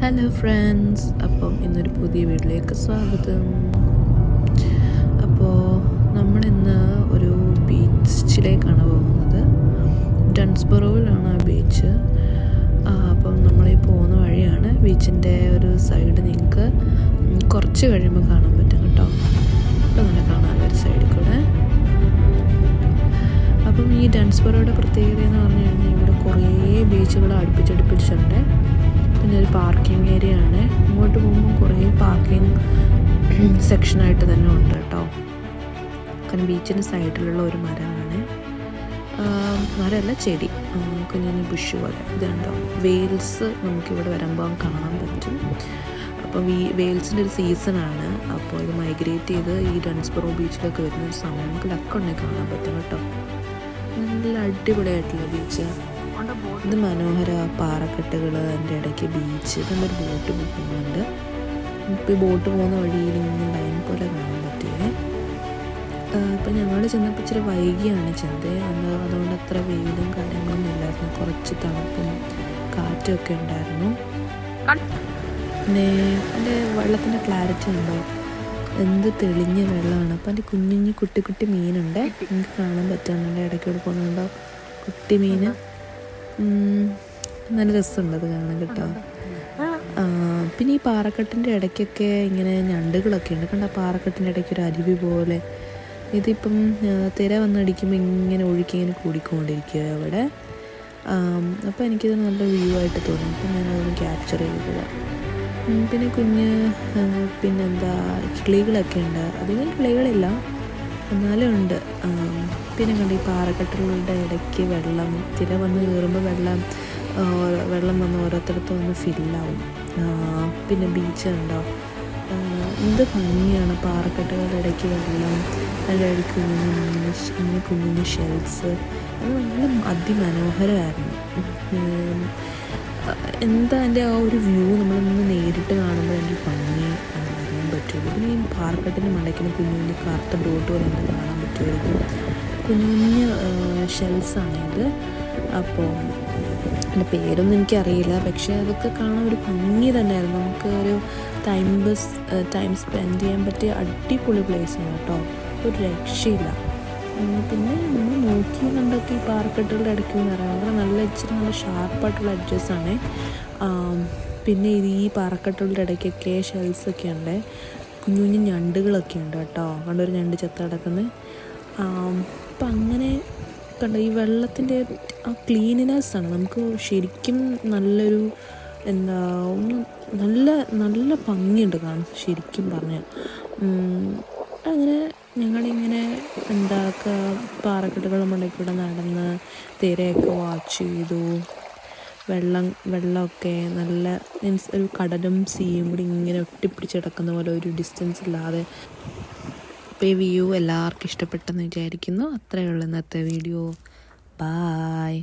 Hello friends, അപ്പം ഇന്നൊരു പുതിയ വീട്ടിലേക്ക് സ്വാഗതം. അപ്പോൾ നമ്മളിന്ന് ഒരു ബീച്ചിലേക്കാണ് പോകുന്നത്. ഡൺസ്ബറോയിലാണ് ആ ബീച്ച്. അപ്പം നമ്മളീ പോകുന്ന വഴിയാണ്. ബീച്ചിൻ്റെ ഒരു സൈഡ് നിങ്ങൾക്ക് കുറച്ച് കഴിയുമ്പോൾ കാണാൻ പറ്റും കേട്ടോ. ഇപ്പം തന്നെ കാണാമല്ലോ ഒരു സൈഡിൽ കൂടെ. അപ്പം ഈ ഡൺസ്ബറോയുടെ പ്രത്യേകത എന്ന് പറഞ്ഞു കഴിഞ്ഞാൽ ഇവിടെ കുറേ ബീച്ചുകൾ അടുപ്പിച്ചടുപ്പിച്ചുണ്ട്. പിന്നെ ഒരു പാർക്കിംഗ് ഏരിയ ആണ്. ഇങ്ങോട്ട് പോകുമ്പോൾ കുറേ പാർക്കിംഗ് സെക്ഷനായിട്ട് തന്നെ ഉണ്ട് കേട്ടോ. കാരണം ബീച്ചിൻ്റെ സൈഡിലുള്ള ഒരു മരമാണ്. മരമല്ല, ചെടി, കുഞ്ഞു ബുഷ് പോലെ. ഇതുണ്ടോ, വെയിൽസ് നമുക്കിവിടെ വരുമ്പോൾ കാണാൻ പറ്റും. അപ്പോൾ വെയിൽസിൻ്റെ ഒരു സീസണാണ്. അപ്പോൾ ഇത് മൈഗ്രേറ്റ് ചെയ്ത് ഈ ഡൺസ്ബറോ ബീച്ചിലൊക്കെ വരുന്ന ഒരു സമയം നമുക്ക് ലക്കുണ്ടെങ്കിൽ കാണാൻ പറ്റും കേട്ടോ. നല്ല അടിപൊളിയായിട്ടുള്ള ബീച്ച്. ഇത് മനോഹര പാറക്കെട്ടുകൾ, അതിൻ്റെ ഇടയ്ക്ക് ബീച്ച്. ഇതൊരു ബോട്ട് പോകുന്നുണ്ട്. ഇപ്പോൾ ഈ ബോട്ട് പോകുന്ന വഴിയിൽ ഇങ്ങനെ ലൈൻ പോലെ കാണാൻ പറ്റുമേ. ഇപ്പം ഞങ്ങൾ ചെന്നപ്പോൾ ഇച്ചിരി വൈകിയാണ് ചെന്നത്. അതുകൊണ്ട് അത്ര വെയിലും കാര്യങ്ങളൊന്നും ഇല്ലായിരുന്നു. കുറച്ച് തണുപ്പും കാറ്റും ഒക്കെ ഉണ്ടായിരുന്നു. പിന്നെ അതിൻ്റെ വെള്ളത്തിൻ്റെ ക്ലാരിറ്റി ഉണ്ടോ, എന്ത് തെളിഞ്ഞ വെള്ളമാണ്. അപ്പോൾ അതിൻ്റെ കുഞ്ഞു കുട്ടി കുട്ടി മീനുണ്ട്, എനിക്ക് കാണാൻ പറ്റുന്നുണ്ട്. ഇടയ്ക്കൂടെ പോകുന്നുണ്ടോ കുട്ടി മീൻ. നല്ല രസമുണ്ട് അത് കാണാൻ കേട്ടോ. പിന്നെ ഈ പാറക്കെട്ടിൻ്റെ ഇടയ്ക്കൊക്കെ ഇങ്ങനെ ഞണ്ടുകളൊക്കെ ഉണ്ട് കണ്ട. പാറക്കെട്ടിൻ്റെ ഇടയ്ക്ക് ഒരു അരുവി പോലെ. ഇതിപ്പം തിര വന്നടിക്കുമ്പോൾ ഇങ്ങനെ ഒഴുക്കി ഇങ്ങനെ കൂടിക്കൊണ്ടിരിക്കുക അവിടെ. അപ്പോൾ എനിക്കിത് നല്ല വ്യൂ ആയിട്ട് തോന്നി. അപ്പം ഞാനതൊന്ന് ക്യാപ്ചർ ചെയ്തത്. പിന്നെ പിന്നെന്താ കിളികളൊക്കെ ഉണ്ട്. അധികം കിളികളില്ല, എന്നാലും ഉണ്ട്. പിന്നെ കണ്ട് ഈ പാറക്കെട്ടുകളുടെ ഇടയ്ക്ക് വെള്ളം തിര വന്ന് കയറുമ്പോൾ വെള്ളം വന്ന് ഓരോരുത്തരത്ത് വന്ന് ഫില്ലാവും. പിന്നെ ബീച്ച് ഉണ്ടോ, എന്ത് ഭംഗിയാണ്. പാറക്കെട്ടുകളുടെ ഇടയ്ക്ക് വെള്ളം, അതിൻ്റെ ഇടയ്ക്ക് ഇങ്ങനെ കുഞ്ഞു ഷെൽസ്. അത് നല്ല അതിമനോഹരമായിരുന്നു. എന്താ അതിൻ്റെ ആ ഒരു വ്യൂ നമ്മളൊന്ന് നേരിട്ട് കാണുമ്പോൾ അതിൻ്റെ ഭംഗി അറിയാൻ പറ്റുള്ളൂ. പിന്നെ ഈ പാറക്കെട്ടിൻ്റെ മണ്ടയ്ക്കുന്ന കുഞ്ഞു കറുത്ത ഡോട്ട് പോലെ നമുക്ക് കാണാൻ പറ്റുമായിരിക്കും. കുഞ്ഞു ഷെൽസാണിത്. അപ്പോൾ അതിൻ്റെ പേരൊന്നും എനിക്കറിയില്ല, പക്ഷേ അതൊക്കെ കാണാൻ ഒരു ഭംഗി തന്നെയായിരുന്നു. നമുക്ക് ഒരു ടൈം സ്പെൻഡ് ചെയ്യാൻ പറ്റിയ അടിപൊളി പ്ലേസാണ് കേട്ടോ. ഒരു രക്ഷയില്ല. പിന്നെ നമ്മൾ നോക്കി കണ്ടൊക്കെ ഈ പാറക്കെട്ടുകളുടെ ഇടയ്ക്ക് എന്ന് പറയാം ഇച്ചിരി നല്ല ഷാർപ്പായിട്ടുള്ള എഡ്ജസാണ്. പിന്നെ ഈ പാറക്കെട്ടുകളുടെ ഇടയ്ക്കൊക്കെ ഷെൽസൊക്കെ ഉണ്ട്. കുഞ്ഞു ഞണ്ടുകളൊക്കെ ഉണ്ട് കേട്ടോ. കണ്ടൊരു ഞണ്ട് ചത്ത കിടക്കുന്നത്. അപ്പം അങ്ങനെ കണ്ട ഈ വെള്ളത്തിൻ്റെ ആ ക്ലീനിനെസ്സാണ് നമുക്ക് ശരിക്കും നല്ലൊരു നല്ല ഭംഗിയുണ്ട് കാണാൻ ശരിക്കും പറഞ്ഞാൽ. അങ്ങനെ ഞങ്ങളിങ്ങനെ പാറക്കെട്ടുകളുടെ മണ്ടയ്ക്കൂടെ നടന്ന് തിരയൊക്കെ വാച്ച് ചെയ്തു. വെള്ളമൊക്കെ നല്ല മീൻസ് ഒരു കടലും സീയും കൂടി ഇങ്ങനെ ഒട്ടിപ്പിടിച്ച് കിടക്കുന്ന പോലെ ഒരു ഡിസ്റ്റൻസ് ഇല്ലാതെ. അപ്പോൾ ഈ വ്യൂ എല്ലാവർക്കും ഇഷ്ടപ്പെട്ടെന്ന് വിചാരിക്കുന്നു. അത്രയേ ഉള്ളൂ ഇന്നത്തെ വീഡിയോ. ബായ്.